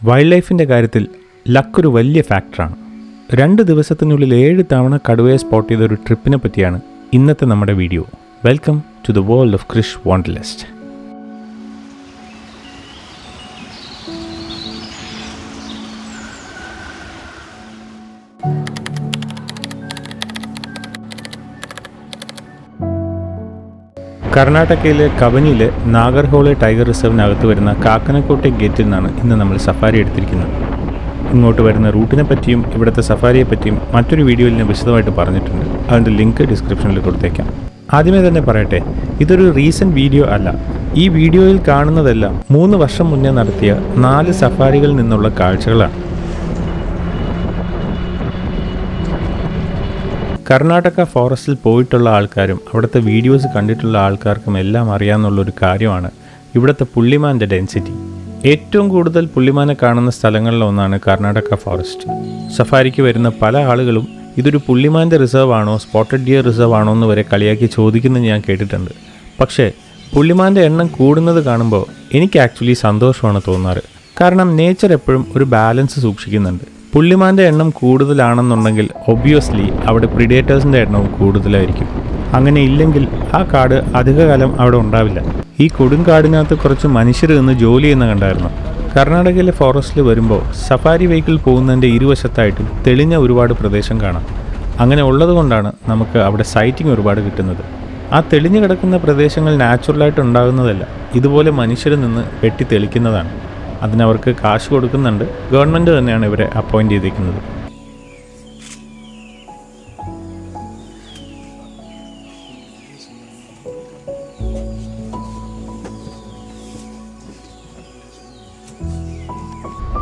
Wild ലൈഫിൻ്റെ കാര്യത്തിൽ ലക്കൊരു വലിയ ഫാക്ടറാണ്. 2 ദിവസത്തിനുള്ളിൽ 7 തവണ കടുവയെ സ്പോട്ട് ചെയ്ത ഒരു ട്രിപ്പിനെ പറ്റിയാണ് ഇന്നത്തെ നമ്മുടെ video. Welcome to the world of Krish wanderlust. കർണാടകയിലെ കബനിയിലെ നാഗർഹോളെ ടൈഗർ റിസർവിനകത്ത് വരുന്ന കാക്കനക്കോട്ടെ ഗേറ്റിൽ നിന്നാണ് ഇന്ന് നമ്മൾ സഫാരി എടുത്തിരിക്കുന്നത്. ഇങ്ങോട്ട് വരുന്ന റൂട്ടിനെ പറ്റിയും ഇവിടുത്തെ സഫാരിയെ പറ്റിയും മറ്റൊരു വീഡിയോയിൽ ഞാൻ വിശദമായിട്ട് പറഞ്ഞിട്ടുണ്ട്. അതിൻ്റെ ലിങ്ക് ഡിസ്ക്രിപ്ഷനിൽ കൊടുത്തേക്കാം. ആദ്യമേ തന്നെ പറയട്ടെ, ഇതൊരു റീസെൻറ്റ് വീഡിയോ അല്ല. ഈ വീഡിയോയിൽ കാണുന്നതെല്ലാം 3 വർഷം മുന്നേ നടത്തിയ 4 സഫാരികളിൽ നിന്നുള്ള കാഴ്ചകളാണ്. കർണാടക ഫോറസ്റ്റിൽ പോയിട്ടുള്ള ആൾക്കാരും അവിടുത്തെ വീഡിയോസ് കണ്ടിട്ടുള്ള ആൾക്കാർക്കും എല്ലാം അറിയാമെന്നുള്ളൊരു കാര്യമാണ് ഇവിടുത്തെ പുള്ളിമാൻ്റെ ഡെൻസിറ്റി. ഏറ്റവും കൂടുതൽ പുള്ളിമാനെ കാണുന്ന സ്ഥലങ്ങളിലൊന്നാണ് കർണാടക ഫോറസ്റ്റ്. സഫാരിക്ക് വരുന്ന പല ആളുകളും ഇതൊരു പുള്ളിമാൻ്റെ റിസർവ് ആണോ സ്പോട്ടഡ് ഡിയർ റിസർവ് ആണോ എന്ന് വരെ കളിയാക്കി ചോദിക്കുന്നത് ഞാൻ കേട്ടിട്ടുണ്ട്. പക്ഷേ പുള്ളിമാൻ്റെ എണ്ണം കൂടുന്നത് കാണുമ്പോൾ എനിക്ക് ആക്ച്വലി സന്തോഷമാണ് തോന്നാറ്. കാരണം നേച്ചർ എപ്പോഴും ഒരു ബാലൻസ് സൂക്ഷിക്കുന്നുണ്ട്. പുള്ളിമാൻ്റെ എണ്ണം കൂടുതലാണെന്നുണ്ടെങ്കിൽ ഒബ്വിയസ്ലി അവിടെ പ്രിഡേറ്റേഴ്സിൻ്റെ എണ്ണവും കൂടുതലായിരിക്കും. അങ്ങനെ ഇല്ലെങ്കിൽ ആ കാട് അധികകാലം അവിടെ ഉണ്ടാവില്ല. ഈ കൊടുങ്കാടിനകത്ത് കുറച്ച് മനുഷ്യർ നിന്ന് ജോലി ചെയ്യുന്ന കണ്ടായിരുന്നു. കർണാടകയിലെ ഫോറസ്റ്റിൽ വരുമ്പോൾ സഫാരി വെഹിക്കിൾ പോകുന്നതിൻ്റെ ഇരുവശത്തായിട്ടും തെളിഞ്ഞ ഒരുപാട് പ്രദേശം കാണാം. അങ്ങനെ ഉള്ളതുകൊണ്ടാണ് നമുക്ക് അവിടെ സൈറ്റിംഗ് ഒരുപാട് കിട്ടുന്നത്. ആ തെളിഞ്ഞു കിടക്കുന്ന പ്രദേശങ്ങൾ നാച്ചുറലായിട്ട് ഉണ്ടാകുന്നതല്ല, ഇതുപോലെ മനുഷ്യർ നിന്ന് വെട്ടി തെളിക്കുന്നതാണ്. അതിനവർക്ക് കാശ് കൊടുക്കുന്നുണ്ട്. ഗവൺമെൻറ് തന്നെയാണ് ഇവരെ അപ്പോയിൻ്റ് ചെയ്തിരിക്കുന്നത്.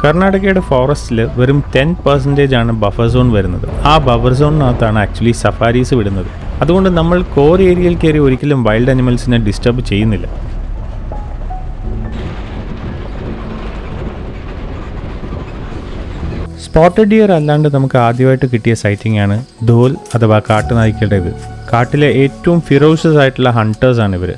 കർണാടകയുടെ ഫോറസ്റ്റിൽ വെറും 10% ബഫർ സോൺ വരുന്നത്. ആ ബഫർ സോണിനകത്താണ് ആക്ച്വലി സഫാരീസ് വിടുന്നത്. അതുകൊണ്ട് നമ്മൾ കോർ ഏരിയയിൽ കയറി ഒരിക്കലും വൈൽഡ് അനിമൽസിനെ ഡിസ്റ്റർബ് ചെയ്യുന്നില്ല. സ്പോട്ടഡ് ഡിയർ അല്ലാണ്ട് നമുക്ക് ആദ്യമായിട്ട് കിട്ടിയ സൈറ്റിംഗ് ആണ് ധോൽ അഥവാ കാട്ടുനായ്ക്കളുടേത്. കാട്ടിലെ ഏറ്റവും ഫിറോഷ്യസ് ആയിട്ടുള്ള ഹണ്ടേഴ്സാണ് ഇവർ.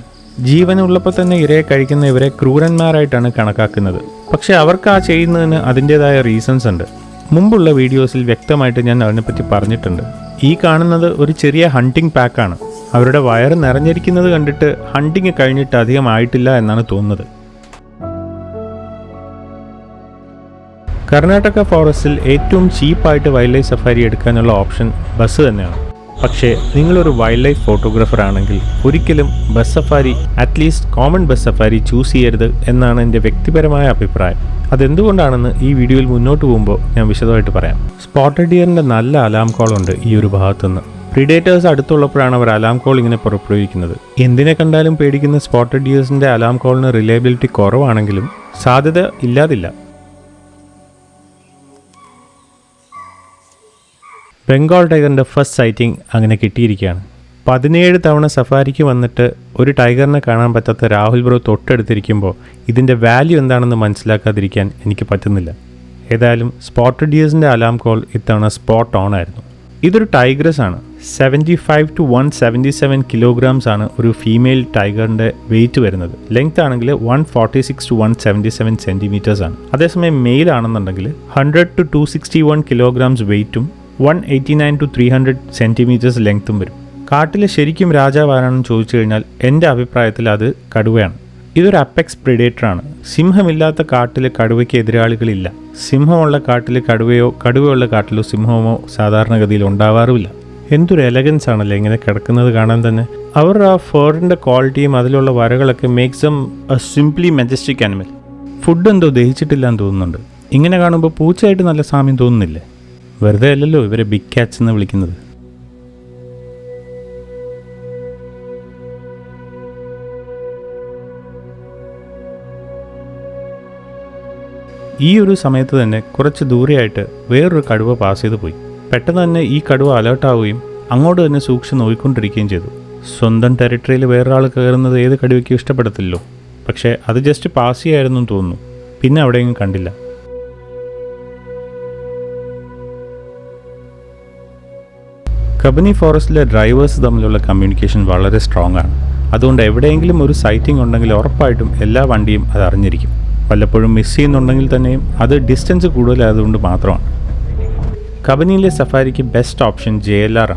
ജീവനുള്ളപ്പോൾ തന്നെ ഇരയെ കഴിക്കുന്ന ഇവരെ ക്രൂരന്മാരായിട്ടാണ് കണക്കാക്കുന്നത്. പക്ഷേ അവർക്ക് ആ ചെയ്യുന്നതിന് അതിൻ്റേതായ റീസൺസ് ഉണ്ട്. മുമ്പുള്ള വീഡിയോസിൽ വ്യക്തമായിട്ട് ഞാൻ അതിനെപ്പറ്റി പറഞ്ഞിട്ടുണ്ട്. ഈ കാണുന്നത് ഒരു ചെറിയ ഹണ്ടിങ് പാക്കാണ്. അവരുടെ വയറ് നിറഞ്ഞിരിക്കുന്നത് കണ്ടിട്ട് ഹണ്ടിങ് കഴിഞ്ഞിട്ട് അധികം ആയിട്ടില്ല എന്നാണ് തോന്നുന്നത്. കർണാടക ഫോറസ്റ്റിൽ ഏറ്റവും ചീപ്പായിട്ട് വൈൽഡ് ലൈഫ് സഫാരി എടുക്കാനുള്ള ഓപ്ഷൻ ബസ് തന്നെയാണ്. പക്ഷേ നിങ്ങളൊരു വൈൽഡ് ലൈഫ് ഫോട്ടോഗ്രാഫർ ആണെങ്കിൽ ഒരിക്കലും bus safari, at least common bus safari choose ചെയ്യരുത് എന്നാണ് എൻ്റെ വ്യക്തിപരമായ അഭിപ്രായം. അതെന്തുകൊണ്ടാണെന്ന് ഈ വീഡിയോയിൽ മുന്നോട്ട് പോകുമ്പോൾ ഞാൻ വിശദമായിട്ട് പറയാം. സ്പോട്ടഡ് ഡിയറിൻ്റെ നല്ല അലാം കോൾ ഉണ്ട് ഈ ഒരു ഭാഗത്തുനിന്ന്. പ്രിഡേറ്റേഴ്സ് അടുത്തുള്ളപ്പോഴാണ് അവർ അലാം കോൾ ഇങ്ങനെ പുറപ്പെടുവിക്കുന്നത്. എന്തിനെ കണ്ടാലും പേടിക്കുന്ന സ്പോട്ടഡ് ഡിയേഴ്സിൻ്റെ അലാം കോളിന് റിലയബിലിറ്റി കുറവാണെങ്കിലും സാധ്യത ഇല്ലാതില്ല. ബംഗാൾ ടൈഗറിൻ്റെ ഫസ്റ്റ് സൈറ്റിംഗ് അങ്ങനെ കിട്ടിയിരിക്കുകയാണ്. 17 തവണ സഫാരിക്ക് വന്നിട്ട് ഒരു ടൈഗറിനെ കാണാൻ പറ്റാത്ത രാഹുൽ ബ്രോ തൊട്ടടുത്തിരിക്കുമ്പോൾ ഇതിൻ്റെ വാല്യൂ എന്താണെന്ന് മനസ്സിലാക്കാതിരിക്കാൻ എനിക്ക് പറ്റുന്നില്ല. ഏതായാലും സ്പോട്ടഡ് ഡിയേഴ്സിൻ്റെ അലാം കോൾ ഇത്തവണ സ്പോട്ട് ഓൺ ആയിരുന്നു. ഇതൊരു ടൈഗ്രസ് ആണ്. 75 to 177 kilograms ആണ് ഒരു ഫീമെയിൽ ടൈഗറിൻ്റെ വെയിറ്റ് വരുന്നത്. ലെങ്ത് ആണെങ്കിൽ 146 to 177 centimeters ആണ്. അതേസമയം മെയിൽ ആണെന്നുണ്ടെങ്കിൽ 100 to 261 kilograms വെയിറ്റും 189 to 300 centimeters ലെങ്ത്തും വരും. കാട്ടിലെ ശരിക്കും രാജാവാരാണെന്ന് ചോദിച്ചു കഴിഞ്ഞാൽ എൻ്റെ അഭിപ്രായത്തിൽ അത് കടുവയാണ്. ഇതൊരു അപ്പെക്സ് പ്രിഡേറ്ററാണ്. സിംഹമില്ലാത്ത കാട്ടിലെ കടുവയ്ക്ക് എതിരാളികളില്ല. സിംഹമുള്ള കാട്ടിലെ കടുവയോ കടുവയുള്ള കാട്ടിലോ സിംഹമോ സാധാരണഗതിയിൽ ഉണ്ടാവാറുമില്ല. എന്തൊരു എലഗൻസ് ആണല്ലേ ഇങ്ങനെ കിടക്കുന്നത് കാണാൻ തന്നെ. അവരുടെ ആ ഫേറിൻ്റെ ക്വാളിറ്റിയും അതിലുള്ള വരകളൊക്കെ makes them a simply majestic animal. Food എന്തോ ദഹിച്ചിട്ടില്ലാന്ന് തോന്നുന്നുണ്ട്. ഇങ്ങനെ കാണുമ്പോൾ പൂച്ചയായിട്ട് നല്ല സാമ്യം തോന്നുന്നില്ലേ? വെറുതെ അല്ലല്ലോ ഇവരെ ബിഗ് ക്യാറ്റ്സ് എന്ന് വിളിക്കുന്നത്. ഈ ഒരു സമയത്ത് തന്നെ കുറച്ച് ദൂരെയായിട്ട് വേറൊരു കടുവ പാസ് ചെയ്ത് പോയി. പെട്ടെന്ന് തന്നെ ഈ കടുവ അലേർട്ടാവുകയും അങ്ങോട്ട് തന്നെ സൂക്ഷിച്ച് നോക്കിക്കൊണ്ടിരിക്കുകയും ചെയ്തു. സ്വന്തം ടെറിട്ടറിയിൽ വേറൊരാൾ കയറുന്നത് ഏത് കടുവയ്ക്കും ഇഷ്ടപ്പെടത്തില്ലോ. പക്ഷേ അത് ജസ്റ്റ് പാസ് ചെയ്യായിരുന്നു തോന്നുന്നു. പിന്നെ അവിടെയെങ്കിലും കണ്ടില്ല. കബനി ഫോറസ്റ്റിലെ ഡ്രൈവേഴ്സ് തമ്മിലുള്ള കമ്മ്യൂണിക്കേഷൻ വളരെ സ്ട്രോങ് ആണ്. അതുകൊണ്ട് എവിടെയെങ്കിലും ഒരു സൈറ്റിംഗ് ഉണ്ടെങ്കിൽ ഉറപ്പായിട്ടും എല്ലാ വണ്ടിയും അത് അറിഞ്ഞിരിക്കും. വല്ലപ്പോഴും മിസ് ചെയ്യുന്നുണ്ടെങ്കിൽ തന്നെയും അത് ഡിസ്റ്റൻസ് കൂടുതലായതുകൊണ്ട് മാത്രമാണ്. കബനിയിലെ സഫാരിക്ക് ബെസ്റ്റ് ഓപ്ഷൻ JLR ആണ്.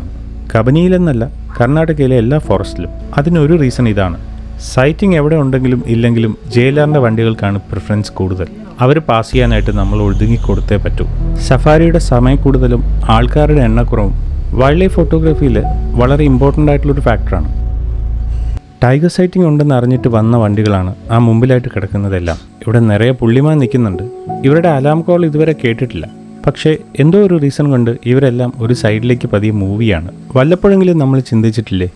കബനിയിലെന്നല്ല, കർണാടകയിലെ എല്ലാ ഫോറസ്റ്റിലും. അതിനൊരു റീസൺ ഇതാണ്. സൈറ്റിംഗ് എവിടെ ഉണ്ടെങ്കിലും ഇല്ലെങ്കിലും JLRൻ്റെ വണ്ടികൾക്കാണ് പ്രിഫറൻസ് കൂടുതൽ. അവർ പാസ് ചെയ്യാനായിട്ട് നമ്മൾ ഒതുങ്ങിക്കൊടുത്തേ പറ്റൂ. സഫാരിയുടെ സമയക്കൂടുതലും ആൾക്കാരുടെ എണ്ണക്കുറവും വൈൽഡ് ലൈഫ് ഫോട്ടോഗ്രാഫിയിൽ വളരെ ഇമ്പോർട്ടൻ്റ് ആയിട്ടുള്ളൊരു ഫാക്ടറാണ്. ടൈഗർ സൈറ്റിംഗ് ഉണ്ടെന്ന് അറിഞ്ഞിട്ട് വന്ന വണ്ടികളാണ് ആ മുമ്പിലായിട്ട് കിടക്കുന്നതെല്ലാം. ഇവിടെ നിറയെ പുള്ളിമാൻ നിൽക്കുന്നുണ്ട്. ഇവരുടെ അലാം കോൾ ഇതുവരെ കേട്ടിട്ടില്ല. പക്ഷേ എന്തോ ഒരു റീസൺ കൊണ്ട് ഇവരെല്ലാം ഒരു സൈഡിലേക്ക് പതിയെ മൂവിയാണ്. വല്ലപ്പോഴെങ്കിലും നമ്മൾ ചിന്തിച്ചിട്ടില്ലേ,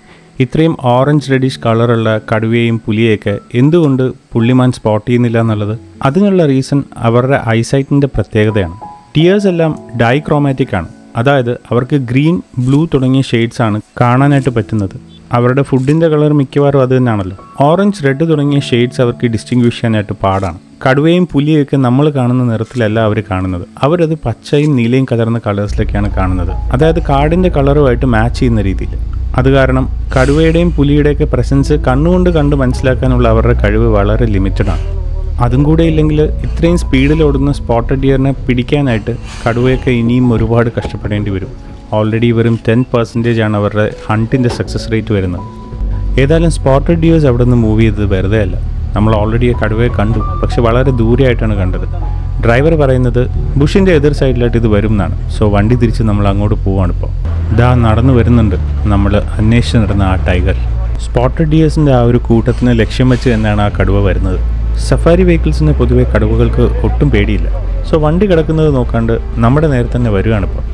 ഇത്രയും ഓറഞ്ച് റെഡിഷ് കളറുള്ള കടുവയെയും പുലിയെയൊക്കെ എന്തുകൊണ്ട് പുള്ളിമാൻ സ്പോട്ട് ചെയ്യുന്നില്ല എന്നുള്ളത്? അതിനുള്ള റീസൺ അവരുടെ ഐസൈറ്റിൻ്റെ പ്രത്യേകതയാണ്. ടിയേഴ്സ് എല്ലാം ഡൈക്രോമാറ്റിക് ആണ്. അതായത് അവർക്ക് ഗ്രീൻ, ബ്ലൂ തുടങ്ങിയ ഷെയ്ഡ്സ് ആണ് കാണാനായിട്ട് പറ്റുന്നത്. അവരുടെ ഫുഡിൻ്റെ കളർ മിക്കവാറും അത് തന്നെയാണല്ലോ. ഓറഞ്ച്, റെഡ് തുടങ്ങിയ ഷെയ്ഡ്സ് അവർക്ക് ഡിസ്റ്റിങ്വിഷ് ചെയ്യാനായിട്ട് പാടാണ്. കടുവയും പുലിയൊക്കെ നമ്മൾ കാണുന്ന നിറത്തിലല്ല അവർ കാണുന്നത്. അവരത് പച്ചയും നീലയും കലർന്ന കളേഴ്സിലൊക്കെയാണ് കാണുന്നത്. അതായത് കാടിൻ്റെ കളറുമായിട്ട് മാച്ച് ചെയ്യുന്ന രീതിയിൽ. അത് കാരണം കടുവയുടെയും പുലിയുടെയൊക്കെ പ്രസൻസ് കണ്ണുകൊണ്ട് കണ്ട് മനസ്സിലാക്കാനുള്ള അവരുടെ കഴിവ് വളരെ ലിമിറ്റഡാണ്. അതും കൂടെ ഇല്ലെങ്കിൽ ഇത്രയും സ്പീഡിൽ ഓടുന്ന സ്പോട്ടഡ് ഡിയറിനെ പിടിക്കാനായിട്ട് കടുവയൊക്കെ ഇനിയും ഒരുപാട് കഷ്ടപ്പെടേണ്ടി വരും. ഓൾറെഡി വെറും 10% ആണ് അവരുടെ ഹണ്ടിൻ്റെ സക്സസ് റേറ്റ് വരുന്നത്. ഏതായാലും സ്പോട്ടഡ് ഡിയേഴ്സ് അവിടെ നിന്ന് മൂവ് ചെയ്തത് വെറുതെ അല്ല. നമ്മൾ ഓൾറെഡി കടുവയെ കണ്ടു, പക്ഷെ വളരെ ദൂരെയായിട്ടാണ് കണ്ടത്. ഡ്രൈവർ പറയുന്നത് ബുഷിൻ്റെ എതിർ സൈഡിലായിട്ട് ഇത് വരും എന്നാണ്. സോ വണ്ടി തിരിച്ച് നമ്മൾ അങ്ങോട്ട് പോവാണിപ്പോൾ. ഇതാ നടന്നു വരുന്നുണ്ട് നമ്മൾ അന്വേഷിച്ച് നടന്ന ആ ടൈഗർ. സ്പോട്ടഡ് ഡിയേഴ്സിൻ്റെ ആ ഒരു കൂട്ടത്തിന് ലക്ഷ്യം വെച്ച് തന്നെയാണ് ആ കടുവ വരുന്നത്. സഫാരി വെഹിക്കിൾസിന് പൊതുവെ കടുവകൾക്ക് ഒട്ടും പേടിയില്ല. സോ വണ്ടി കിടക്കുന്നത് നോക്കാണ്ട് നമ്മുടെ നേരെ തന്നെ വരികയാണിപ്പോൾ.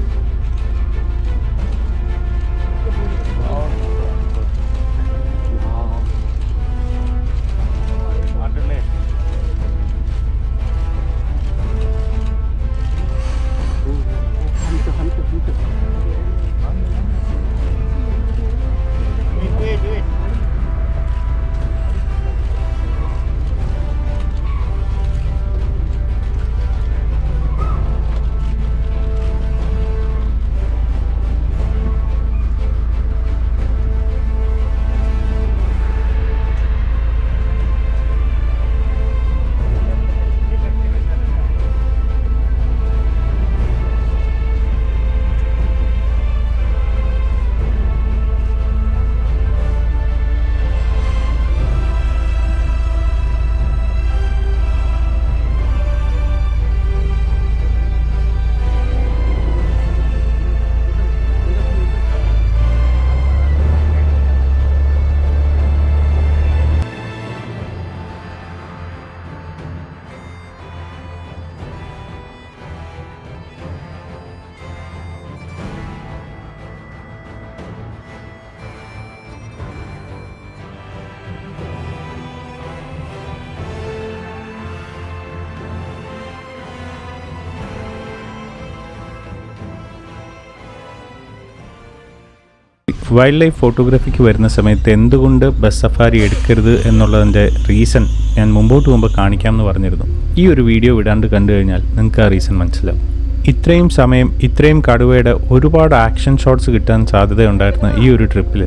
വൈൽഡ് ലൈഫ് ഫോട്ടോഗ്രാഫിക്ക് വരുന്ന സമയത്ത് എന്തുകൊണ്ട് ബസ് സഫാരി എടുക്കരുത് എന്നുള്ളതിൻ്റെ റീസൺ ഞാൻ മുമ്പോട്ട് കാണിക്കാമെന്ന് പറഞ്ഞിരുന്നു. ഈ ഒരു വീഡിയോ വിടാണ്ട് കണ്ടു കഴിഞ്ഞാൽ നിങ്ങൾക്ക് ആ റീസൺ മനസ്സിലാവും. ഇത്രയും സമയം ഇത്രയും കടുവയുടെ ഒരുപാട് ആക്ഷൻ ഷോട്ട്സ് കിട്ടാൻ സാധ്യതയുണ്ടായിരുന്ന ഈ ഒരു ട്രിപ്പിൽ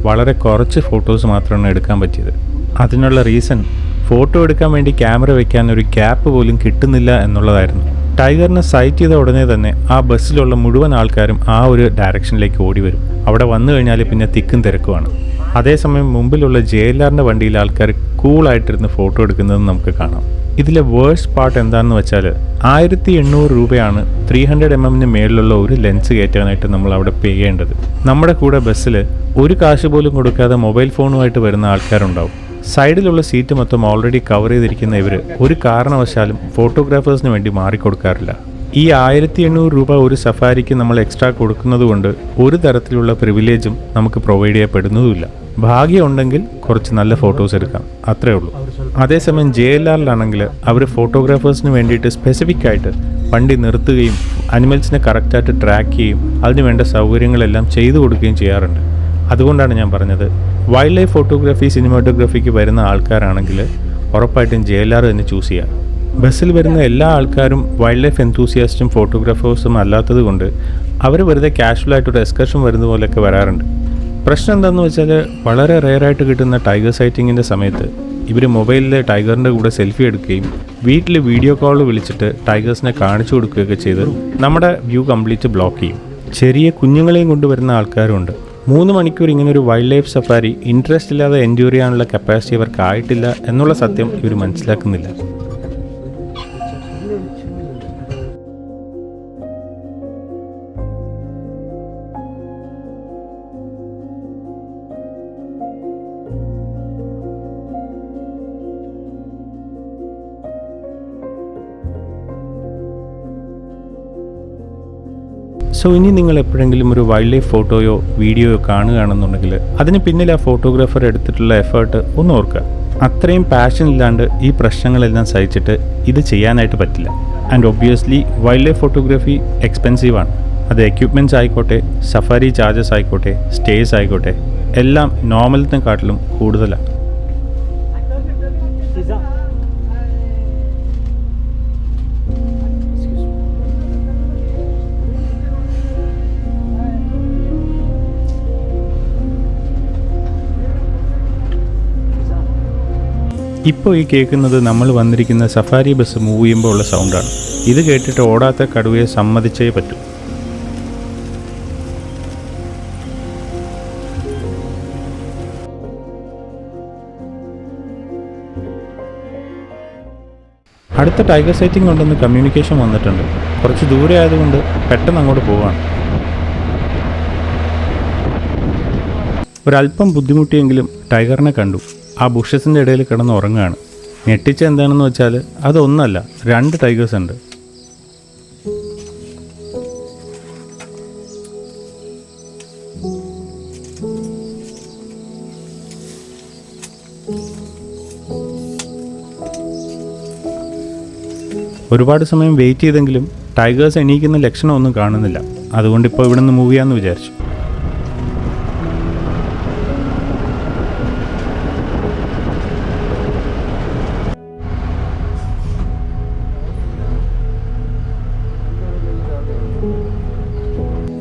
വളരെ കുറച്ച് ഫോട്ടോസ് മാത്രമാണ് എടുക്കാൻ പറ്റിയത്. അതിനുള്ള റീസൺ ഫോട്ടോ എടുക്കാൻ വേണ്ടി ക്യാമറ വയ്ക്കാൻ ഒരു ഗ്യാപ്പ് പോലും കിട്ടുന്നില്ല എന്നുള്ളതായിരുന്നു. ടൈഗറിനെ സൈറ്റ് ചെയ്ത ഉടനെ തന്നെ ആ ബസ്സിലുള്ള മുഴുവൻ ആൾക്കാരും ആ ഒരു ഡയറക്ഷനിലേക്ക് ഓടി വരും. അവിടെ വന്നു കഴിഞ്ഞാൽ പിന്നെ തിക്കും തിരക്കുമാണ്. അതേസമയം മുമ്പിലുള്ള JLRൻ്റെ വണ്ടിയിൽ ആൾക്കാർ കൂളായിട്ടിരുന്ന് ഫോട്ടോ എടുക്കുന്നത് നമുക്ക് കാണാം. ഇതിലെ വേഴ്സ്റ്റ് പാർട്ട് എന്താണെന്ന് വെച്ചാൽ 1800 രൂപയാണ് 300mm മേളിലുള്ള ഒരു ലെൻസ് കയറ്റാനായിട്ട് നമ്മൾ അവിടെ പേ ചെയ്യേണ്ടത്. നമ്മുടെ കൂടെ ബസ്സിൽ ഒരു കാശ് പോലും കൊടുക്കാതെ മൊബൈൽ ഫോണുമായിട്ട് വരുന്ന ആൾക്കാരുണ്ടാവും. സൈഡിലുള്ള സീറ്റ് മൊത്തം ഓൾറെഡി കവർ ചെയ്തിരിക്കുന്ന ഇവർ ഒരു കാരണവശാലും ഫോട്ടോഗ്രാഫേഴ്സിന് വേണ്ടി മാറിക്കൊടുക്കാറില്ല. ഈ 1800 രൂപ ഒരു സഫാരിക്ക് നമ്മൾ എക്സ്ട്രാ കൊടുക്കുന്നത് കൊണ്ട് ഒരു തരത്തിലുള്ള പ്രിവിലേജും നമുക്ക് പ്രൊവൈഡ് ചെയ്യപ്പെടുന്നതുമില്ല. ഭാഗ്യമുണ്ടെങ്കിൽ കുറച്ച് നല്ല ഫോട്ടോസ് എടുക്കാം, അത്രേ ഉള്ളൂ. അതേസമയം JLRലാണെങ്കിൽ അവർ ഫോട്ടോഗ്രാഫേഴ്സിന് വേണ്ടിയിട്ട് സ്പെസിഫിക് ആയിട്ട് വണ്ടി നിർത്തുകയും അനിമൽസിനെ കറക്റ്റായിട്ട് ട്രാക്ക് ചെയ്യുകയും അതിന് വേണ്ട സൗകര്യങ്ങളെല്ലാം ചെയ്തു കൊടുക്കുകയും ചെയ്യാറുണ്ട്. അതുകൊണ്ടാണ് ഞാൻ പറഞ്ഞത്, വൈൽഡ് ലൈഫ് ഫോട്ടോഗ്രാഫി സിനിമാറ്റോഗ്രാഫിക്ക് വരുന്ന ആൾക്കാരാണെങ്കിൽ ഉറപ്പായിട്ടും JLR തന്നെ ചൂസ് ചെയ്യുക. ബസ്സിൽ വരുന്ന എല്ലാ ആൾക്കാരും വൈൽഡ് ലൈഫ് എന്തൂസിയാസ്റ്റും ഫോട്ടോഗ്രാഫേഴ്സും അല്ലാത്തത് കൊണ്ട് അവർ വെറുതെ കാഷ്വലായിട്ടൊരു എക്സ്കർഷൻ വരുന്ന പോലെയൊക്കെ വരാറുണ്ട്. പ്രശ്നം എന്താണെന്ന് വെച്ചാൽ വളരെ റെയറായിട്ട് കിട്ടുന്ന ടൈഗർ സൈറ്റിങ്ങിൻ്റെ സമയത്ത് ഇവർ മൊബൈലിൽ ടൈഗറിൻ്റെ കൂടെ സെൽഫി എടുക്കുകയും വീട്ടിൽ വീഡിയോ കോൾ വിളിച്ചിട്ട് ടൈഗേഴ്സിനെ കാണിച്ചു കൊടുക്കുകയൊക്കെ ചെയ്ത് നമ്മുടെ വ്യൂ കംപ്ലീറ്റ് ബ്ലോക്ക് ചെയ്യും. ചെറിയ കുഞ്ഞുങ്ങളെയും കൊണ്ടുവരുന്ന ആൾക്കാരുണ്ട്. 3 മണിക്കൂർ ഇങ്ങനെ ഒരു വൈൽഡ് ലൈഫ് സഫാരി ഇൻട്രസ്റ്റ് ഇല്ലാതെ എൻജോയ് ചെയ്യാനുള്ള കപ്പാസിറ്റി അവർക്ക് ആയിട്ടില്ല എന്നുള്ള സത്യം ഇവർ മനസ്സിലാക്കുന്നില്ല. സോ ഇനി നിങ്ങൾ എപ്പോഴെങ്കിലും ഒരു വൈൽഡ് ലൈഫ് ഫോട്ടോയോ വീഡിയോയോ കാണുകയാണെന്നുണ്ടെങ്കിൽ അതിന് പിന്നിൽ ആ ഫോട്ടോഗ്രാഫർ എടുത്തിട്ടുള്ള എഫേർട്ട് ഒന്ന് ഓർക്കുക. അത്രയും പാഷൻ ഇല്ലാണ്ട് ഈ പ്രശ്നങ്ങളെല്ലാം സഹിച്ചിട്ട് ഇത് ചെയ്യാനായിട്ട് പറ്റില്ല. And obviously wildlife photography എക്സ്പെൻസീവാണ്. അത് എക്യുപ്മെൻറ്റ്സ് ആയിക്കോട്ടെ, സഫാരി ചാർജസ് ആയിക്കോട്ടെ, സ്റ്റേസ് ആയിക്കോട്ടെ, എല്ലാം നോർമലിനെക്കാട്ടിലും കൂടുതലാണ്. ഇപ്പോൾ ഈ കേൾക്കുന്നത് നമ്മൾ വന്നിരിക്കുന്ന സഫാരി ബസ് മൂവ് ചെയ്യുമ്പോൾ ഉള്ള സൗണ്ടാണ്. ഇത് കേട്ടിട്ട് ഓടാത്ത കടുവയെ സമ്മതിച്ചേ പറ്റൂ. അടുത്ത ടൈഗർ സൈറ്റിംഗ് ഉണ്ടെന്ന് കമ്മ്യൂണിക്കേഷൻ വന്നിട്ടുണ്ട്. കുറച്ച് ദൂരെ ആയതുകൊണ്ട് പെട്ടെന്ന് അങ്ങോട്ട് പോവാണ്. ഒരല്പം ബുദ്ധിമുട്ടിയെങ്കിലും ടൈഗറിനെ കണ്ടു. ആ ബുഷസിൻ്റെ ഇടയിൽ കിടന്ന് ഉറങ്ങുകയാണ്. ഞെട്ടിച്ച എന്താണെന്ന് വെച്ചാൽ അതൊന്നല്ല, 2 ടൈഗേഴ്സ് ഉണ്ട്. ഒരുപാട് സമയം വെയിറ്റ് ചെയ്തെങ്കിലും ടൈഗേഴ്സ് എണീക്കുന്ന ലക്ഷണമൊന്നും കാണുന്നില്ല. അതുകൊണ്ട് ഇപ്പോൾ ഇവിടെ നിന്ന് മൂവ് ചെയ്യാമെന്ന് വിചാരിച്ചു.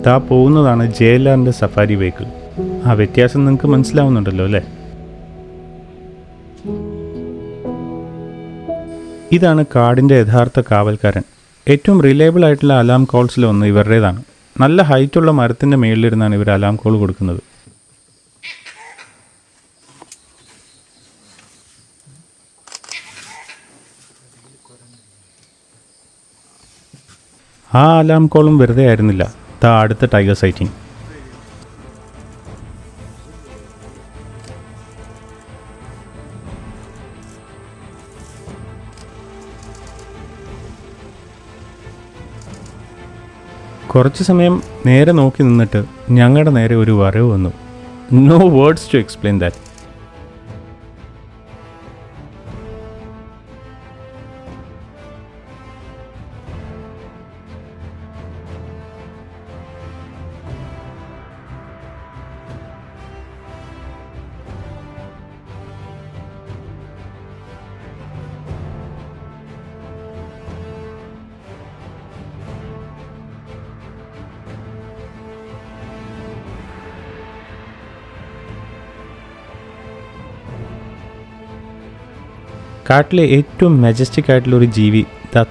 താ പോകുന്നതാണ് JLRൻ്റെ സഫാരി വെഹിക്കിൾ. ആ വ്യത്യാസം നിങ്ങൾക്ക് മനസ്സിലാവുന്നുണ്ടല്ലോ അല്ലേ? ഇതാണ് കാടിൻ്റെ യഥാർത്ഥ കാവൽക്കാരൻ. ഏറ്റവും റിലയബിൾ ആയിട്ടുള്ള അലാം കോൾസിൽ ഒന്ന് ഇവരുടേതാണ്. നല്ല ഹൈറ്റുള്ള മരത്തിൻ്റെ മുകളിലിരുന്നാണ് ഇവർ അലാം കോൾ കൊടുക്കുന്നത്. ആ അലാം കോളും വെറുതെ ആയിരുന്നില്ല. അടുത്ത ടൈഗർ സൈറ്റിംഗ്. കുറച്ച് സമയം നേരെ നോക്കി നിന്നിട്ട് ഞങ്ങളുടെ നേരെ ഒരു വരവ് വന്നു. No words to explain that. കാട്ടിലെ ഏറ്റവും മെജസ്റ്റിക് ആയിട്ടുള്ളൊരു ജീവി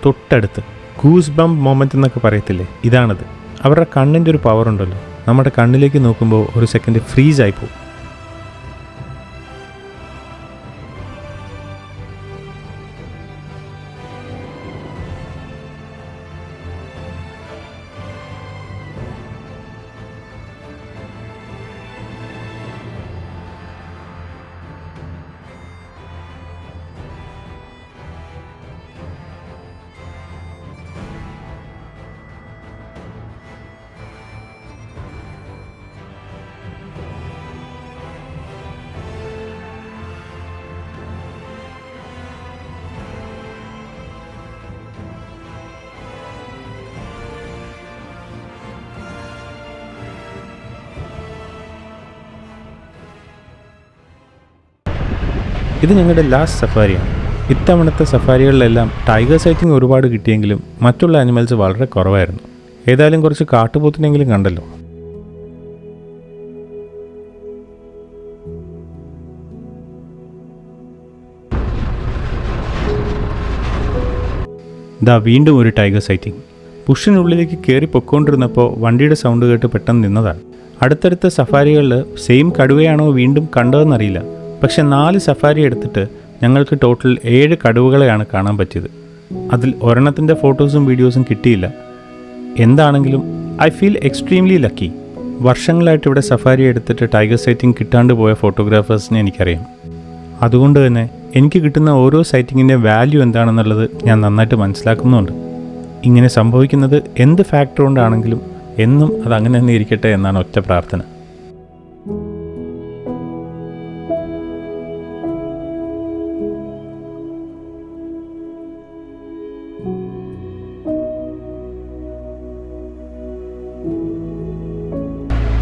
തൊട്ടടുത്ത്. ഗൂസ് ബംപ് മൊമെൻ്റ് എന്നൊക്കെ പറയത്തില്ലേ, ഇതാണത്. അവരുടെ കണ്ണിൻ്റെ ഒരു പവർ ഉണ്ടല്ലോ, നമ്മുടെ കണ്ണിലേക്ക് നോക്കുമ്പോൾ ഒരു സെക്കൻഡ് ഫ്രീസ് ആയിപ്പോവും. ഇത് ഞങ്ങളുടെ ലാസ്റ്റ് സഫാരിയാണ്. ഇത്തവണത്തെ സഫാരികളിലെല്ലാം ടൈഗർ സൈറ്റിംഗ് ഒരുപാട് കിട്ടിയെങ്കിലും മറ്റുള്ള ആനിമൽസ് വളരെ കുറവായിരുന്നു. ഏതായാലും കുറച്ച് കാട്ടുപോത്തിനെങ്കിലും കണ്ടല്ലോ. ദാ വീണ്ടും ഒരു ടൈഗർ സൈറ്റിംഗ്. ബുഷിനുള്ളിലേക്ക് കയറി പൊക്കോണ്ടിരുന്നപ്പോൾ വണ്ടിയുടെ സൗണ്ട് കേട്ട് പെട്ടെന്ന് നിന്നതാണ്. അടുത്തടുത്ത സഫാരികളിൽ സെയിം കടുവയാണോ വീണ്ടും കണ്ടതെന്നറിയില്ല. പക്ഷെ 4 സഫാരി എടുത്തിട്ട് ഞങ്ങൾക്ക് ടോട്ടൽ 7 കടുവകളെയാണ് കാണാൻ പറ്റിയത്. അതിൽ ഒരെണ്ണത്തിൻ്റെ ഫോട്ടോസും വീഡിയോസും കിട്ടിയില്ല. എന്താണെങ്കിലും ഐ ഫീൽ എക്സ്ട്രീംലി ലക്കി. വർഷങ്ങളായിട്ട് ഇവിടെ സഫാരി എടുത്തിട്ട് ടൈഗർ സൈറ്റിംഗ് കിട്ടാണ്ട് പോയ ഫോട്ടോഗ്രാഫേഴ്സിനെ എനിക്കറിയാം. അതുകൊണ്ട് തന്നെ എനിക്ക് കിട്ടുന്ന ഓരോ സൈറ്റിങ്ങിൻ്റെ വാല്യൂ എന്താണെന്നുള്ളത് ഞാൻ നന്നായിട്ട് മനസ്സിലാക്കുന്നുണ്ട്. ഇങ്ങനെ സംഭവിക്കുന്നത് എന്ത് ഫാക്ടർ കൊണ്ടാണെങ്കിലും എന്നും അതങ്ങനെ തന്നെ ഇരിക്കട്ടെ എന്നാണ് ഒറ്റ പ്രാർത്ഥന.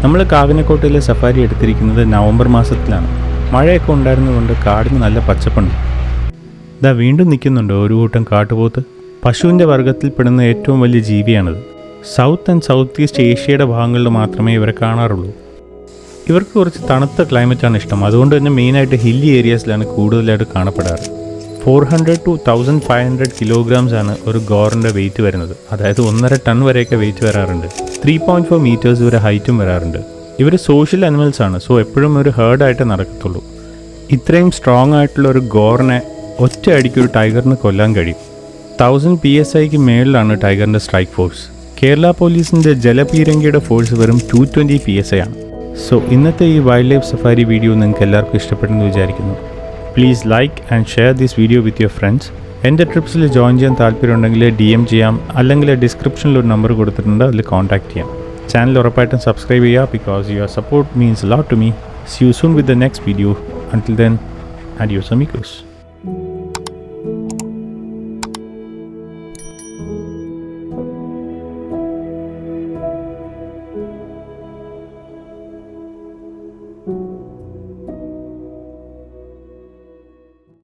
നമ്മൾ കാകനക്കോട്ടയിലെ സഫാരി എടുത്തിരിക്കുന്നത് നവംബർ മാസത്തിലാണ്. മഴയൊക്കെ ഉണ്ടായിരുന്നതുകൊണ്ട് കാടിന് നല്ല പച്ചപ്പുണ്ട്. ഇതാ വീണ്ടും നിൽക്കുന്നുണ്ട് ഒരു കൂട്ടം കാട്ടുപോത്ത്. പശുവിൻ്റെ വർഗ്ഗത്തിൽപ്പെടുന്ന ഏറ്റവും വലിയ ജീവിയാണിത്. സൗത്ത് ആൻഡ് സൗത്ത് ഈസ്റ്റ് ഏഷ്യയുടെ ഭാഗങ്ങളിൽ മാത്രമേ ഇവരെ കാണാറുള്ളൂ. ഇവർക്ക് കുറച്ച് തണുത്ത ക്ലൈമറ്റാണ് ഇഷ്ടം. അതുകൊണ്ട് തന്നെ മെയിനായിട്ട് ഹില്ലി ഏരിയാസിലാണ് കൂടുതലായിട്ട് കാണപ്പെടാറ്. 400 to 1500 kilograms ആണ് ഒരു ഗോറിൻ്റെ വെയിറ്റ് വരുന്നത്. അതായത് 1.5 ടൺ വരെയൊക്കെ വെയിറ്റ് വരാറുണ്ട്. 3.4 മീറ്റേഴ്സ് വരെ ഹൈറ്റും വരാറുണ്ട്. ഇവർ സോഷ്യൽ അനിമൽസ് ആണ്. സോ എപ്പോഴും ഒരു ഹേർഡായിട്ട് നടക്കത്തുള്ളൂ. ഇത്രയും സ്ട്രോങ് ആയിട്ടുള്ള ഒരു ഗോറിനെ ഒറ്റ അടിക്ക് ഒരു ടൈഗറിന് കൊല്ലാൻ കഴിയും. 1000 PSIക്ക് മേളിലാണ് ടൈഗറിൻ്റെ സ്ട്രൈക്ക് ഫോഴ്സ്. കേരള പോലീസിൻ്റെ ജലപീരങ്കിയുടെ ഫോഴ്സ് വെറും 220 PSI ആണ്. സോ ഇന്നത്തെ ഈ വൈൽഡ് ലൈഫ് സഫാരി വീഡിയോ നിങ്ങൾക്ക് എല്ലാവർക്കും ഇഷ്ടപ്പെട്ടെന്ന് വിചാരിക്കുന്നു. Please like and share this video with your friends. എൻ്റെ ട്രിപ്സിൽ ജോയിൻ ചെയ്യാൻ താല്പര്യമുണ്ടെങ്കിൽ DM ചെയ്യാം, അല്ലെങ്കിൽ ഡിസ്ക്രിപ്ഷനിൽ ഒരു നമ്പർ കൊടുത്തിട്ടുണ്ട്, അതിൽ കോൺടാക്ട് ചെയ്യാം. ചാനൽ ഉറപ്പായിട്ടും സബ്സ്ക്രൈബ് ചെയ്യുക, because your support means a lot to me. See you soon with the next video. Until then, adios amigos.